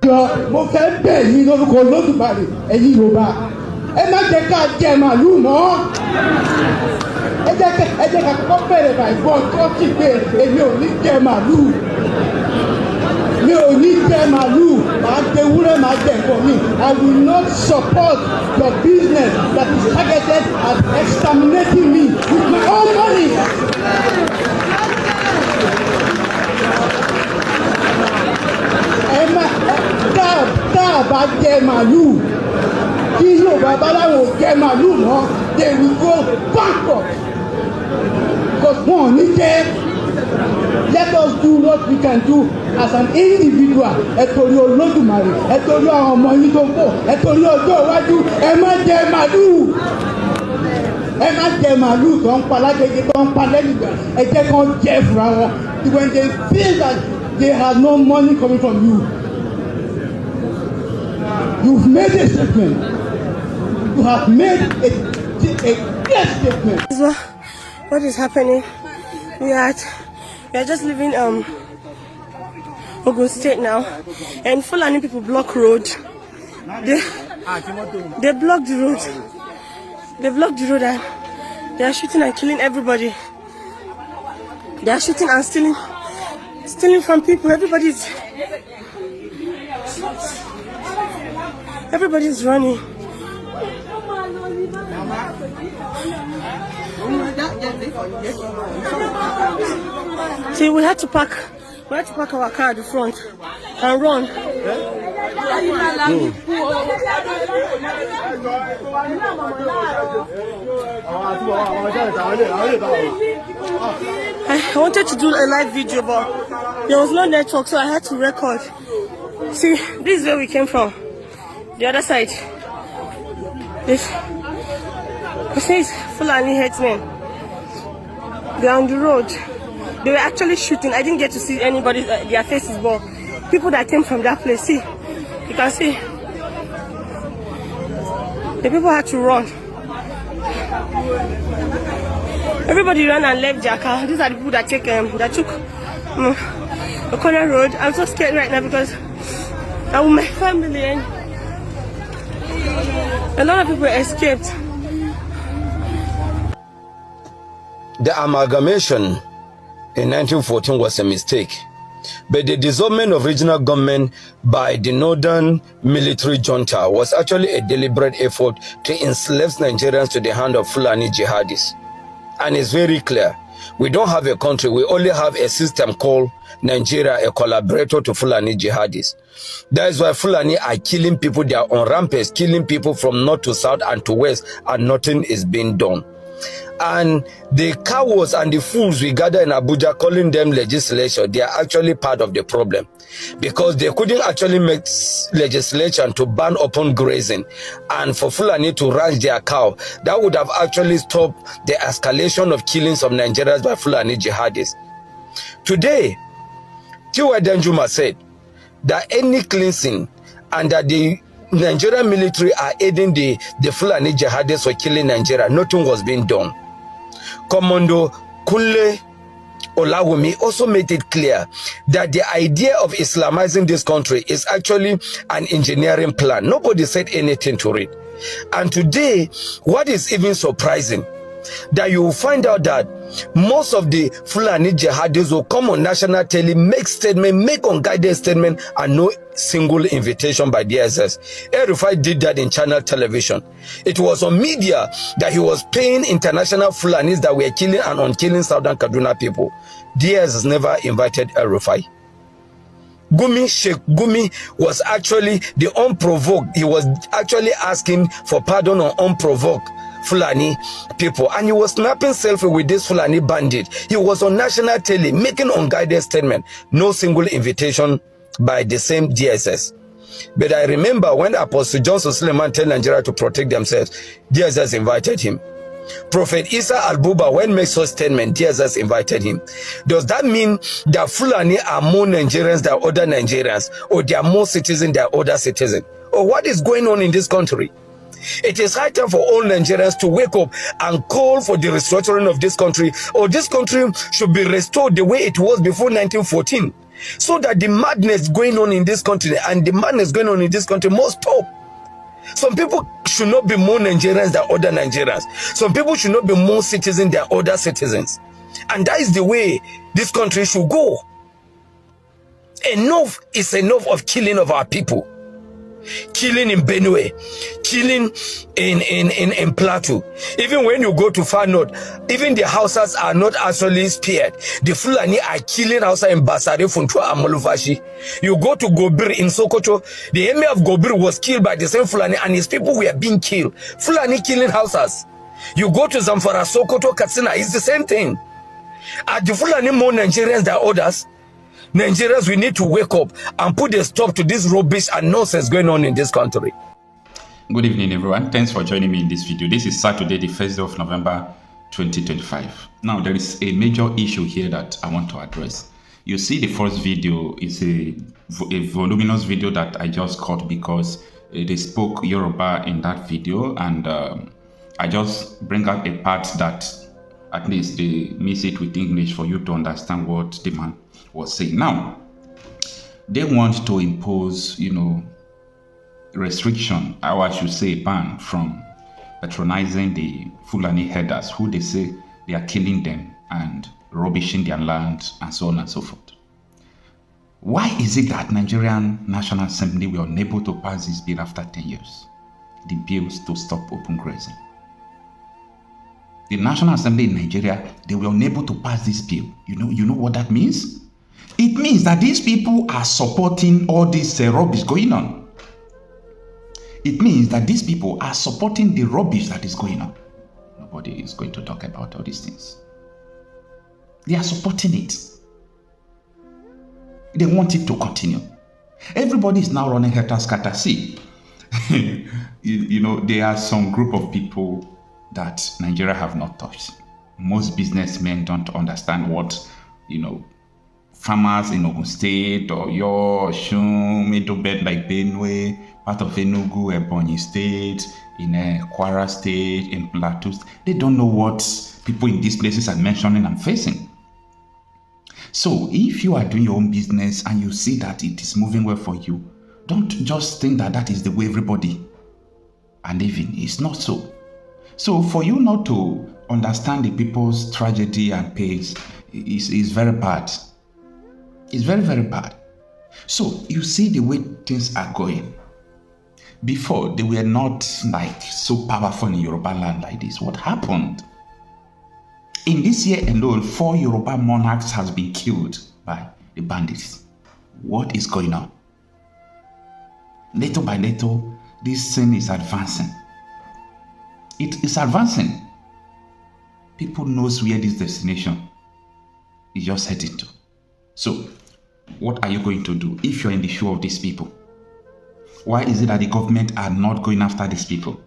Mo fẹ́ bẹ̀ yín lórúkọ Olódùmarè ẹ̀yin Yorùbá ẹ má jẹ́ ká jẹ màlúù mọ́ ẹ jẹ́ ká kọ́kọ́ bẹ̀rẹ̀ bàìbọ̀ tó ti pé èmi ò ní jẹ màlúù mi ò ní jẹ màlúù màá jẹ ewúrẹ́ màá jẹ nǹkan mi. I will not support your business that is targeted at exterminating me with my own money. Tá a bá jẹ màlúù kí Yorùbá bá láwọn ò jẹ màlúù mọ́ they will go bankrupt because wọn ò ní jẹ. Let us do what we can do as an individual. Ẹ torí Olódùmarè, ẹ torí àwọn ọmọ yín tó ń bọ̀, ẹ torí ọjọ́ iwájú, ẹ má jẹ màlúù. Ẹ má jẹ màlúù tó ń pa lágbègbè tó ń pa lẹ́yìnbá. Ẹ jẹ́ kán jẹ fúnra wọn. When they feel that they have no money coming from you, you've made a statement. You have made a clear statement. What is happening? We are just leaving Ogun State now, and Fulani people block road. They block the road. They block the road and they are shooting and killing everybody. They are shooting and stealing from people. Everybody's running. See, we had to park our car at the front and run. I wanted to do a live video, but there was no network, so I had to record. See, this is where we came from. The other side. This is Fulani Herdsmen. They're on the road. They were actually shooting. I didn't get to see anybody, their faces, but people that came from that place. See, you can see. The people had to run. Everybody ran and left their car. These are the people that took the corner road. I'm so scared right now because I'm with my family and a lot of people escaped. The amalgamation in 1914 was a mistake, but the dissolvement of regional government by the northern military junta was actually a deliberate effort to enslave Nigerians to the hand of Fulani jihadis. And it's very clear, we don't have a country, we only have a system called Nigeria, a collaborator to Fulani jihadis. That is why Fulani are killing people, they are on rampage, killing people from north to south and to west, and nothing is being done. And the cowards and the fools we gather in Abuja calling them legislation, they are actually part of the problem, because they couldn't actually make legislation to ban upon grazing and for Fulani to ranch their cow. That would have actually stopped the escalation of killings of Nigerians by Fulani jihadis. Today, Tiwa Danjuma said that any cleansing and that the Nigerian military are aiding the Fulani jihadis for killing Nigeria, nothing was being done. Commando Kunle Olawumi also made it clear that the idea of Islamizing this country is actually an engineering plan. Nobody said anything to it. And today, what is even surprising, that you will find out that most of the Fulani jihadis will come on national tele, make statement, make unguided statement, and no single invitation by DSS. Erufai did that in channel television. It was on media that he was paying international Fulanis that were killing and unkilling Southern Kaduna people. DSS never invited Erufai. Sheikh Gumi was actually the unprovoked. He was actually asking for pardon on unprovoked Fulani people, and he was snapping selfie with this Fulani bandit. He was on national tele making unguided statement. No single invitation by the same DSS. But I remember when Apostle Johnson Suleiman told Nigeria to protect themselves, DSS invited him. Prophet Isa Al-Buba, when makes such statement, DSS invited him. Does that mean that Fulani are more Nigerians than other Nigerians, or they are more citizens than other citizens? Or what is going on in this country? It is high time for all Nigerians to wake up and call for the restructuring of this country, or this country should be restored the way it was before 1914. so that the madness going on in this country and the madness going on in this country must stop. Some people should not be more Nigerians than other Nigerians. Some people should not be more citizens than other citizens. And that is the way this country should go. Enough is enough of killing of our people. Killing in Benue, killing in Plateau. Even when you go to far north, even the Hausas are not actually spared. The Fulani are killing Hausa in Basari, Funtua, and Molufashi. You go to Gobir in Sokoto, the emir of Gobir was killed by the same Fulani and his people were being killed. Fulani killing Hausas. You go to Zamfara, Sokoto, Katsina, it's the same thing. Are the Fulani more Nigerians than others? Nigerians, we need to wake up and put a stop to this rubbish and nonsense going on in this country. Good evening, everyone. Thanks for joining me in this video. This is Saturday, the 1st of November, 2025. Now, there is a major issue here that I want to address. You see, the first video is a voluminous video that I just caught because they spoke Yoruba in that video, and I just bring out a part that at least they mix it with English for you to understand what the man was saying. Now, they want to impose, restriction, or I should say ban, from patronizing the Fulani herders, who they say they are killing them and rubbishing their land and so on and so forth. Why is it that Nigerian National Assembly were unable to pass this bill after 10 years? The bills to stop open grazing. The National Assembly in Nigeria, they were unable to pass this bill. You know what that means? It means that these people are supporting all this rubbish going on. It means that these people are supporting the rubbish that is going on. Nobody is going to talk about all these things. They are supporting it. They want it to continue. Everybody is now running helter-skelter. See, there are some group of people that Nigeria have not touched. Most businessmen don't understand what, farmers in Ogun State or Osun, Middle Belt like Benue, part of Enugu, Ebonyi State, in Kwara State, in Plateau, they don't know what people in these places are mentioning and facing. So if you are doing your own business and you see that it is moving well for you, don't just think that that is the way everybody are living. It's not so. So for you not to understand the people's tragedy and pains is very bad. It's very, very bad. So you see the way things are going. Before, they were not like so powerful in Yoruba land like this. What happened? In this year alone, 4 Yoruba monarchs has been killed by the bandits. What is going on? Little by little, this thing is advancing. It is advancing. People knows where this destination is just heading to. So, what are you going to do if you're in the shoe of these people? Why is it that the government are not going after these people?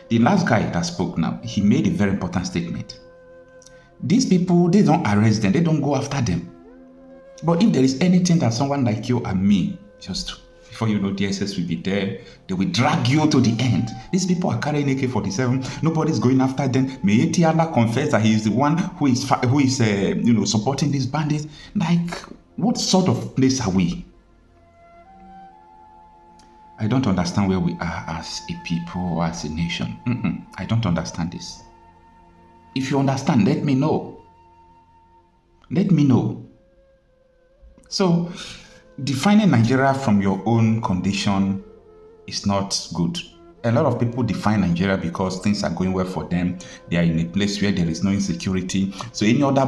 The last guy that spoke now, he made a very important statement. These people, they don't arrest them, they don't go after them. But if there is anything that someone like you and me, just before you know, DSS will be there, they will drag you to the end. These people are carrying AK-47, nobody's going after them. May Allah confess that he is the one who is supporting these bandits. Like, what sort of place are we? I don't understand where we are as a people or as a nation. I don't understand this. If you understand, let me know. Let me know. So, defining Nigeria from your own condition is not good. A lot of people define Nigeria because things are going well for them. They are in a place where there is no insecurity. So any other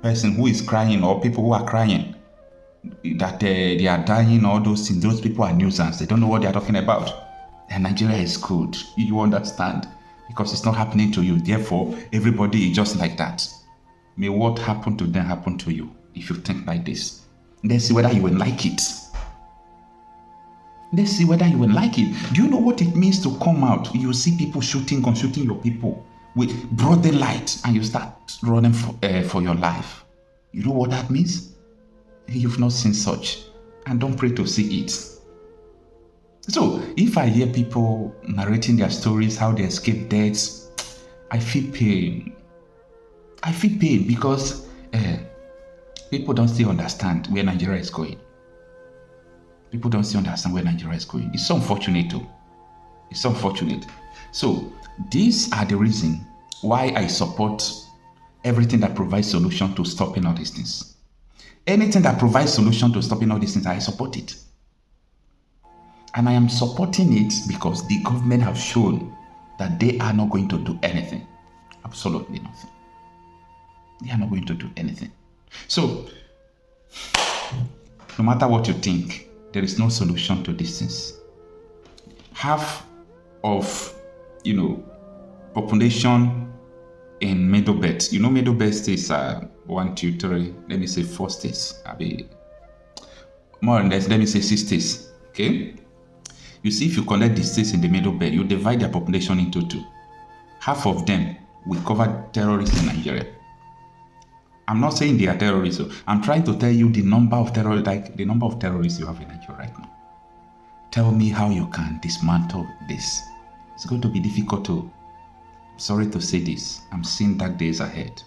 person who is crying, or people who are crying that they are dying, all those things, those people are nuisance. They don't know what they are talking about. And Nigeria is good. You understand? Because it's not happening to you. Therefore, everybody is just like that. May what happened to them happen to you if you think like this. Let's see whether you will like it. Let's see whether you will like it. Do you know what it means to come out? You see people shooting your people with broad daylight, and you start running for your life. You know what that means? You've not seen such, and don't pray to see it. So, if I hear people narrating their stories, how they escape death, I feel pain. I feel pain because people don't still understand where Nigeria is going. People don't still understand where Nigeria is going. It's so unfortunate too. It's so unfortunate. So these are the reason why I support everything that provides solution to stopping all these things. Anything that provides solution to stopping all these things, I support it. And I am supporting it because the government have shown that they are not going to do anything. Absolutely nothing. They are not going to do anything. So, no matter what you think, there is no solution to these things. Half of, population in Middle Belt. Middle Belt states are 1, 2, 3, let me say 4 states. More or less, let me say 6 states. Okay? You see, if you collect the states in the Middle Belt, you divide their population into 2. Half of them will cover terrorists in Nigeria. I'm not saying they are terrorists. I'm trying to tell you the number of terrorists you have in Nigeria right now. Tell me how you can dismantle this. It's going to be difficult to. Sorry to say this. I'm seeing dark days ahead.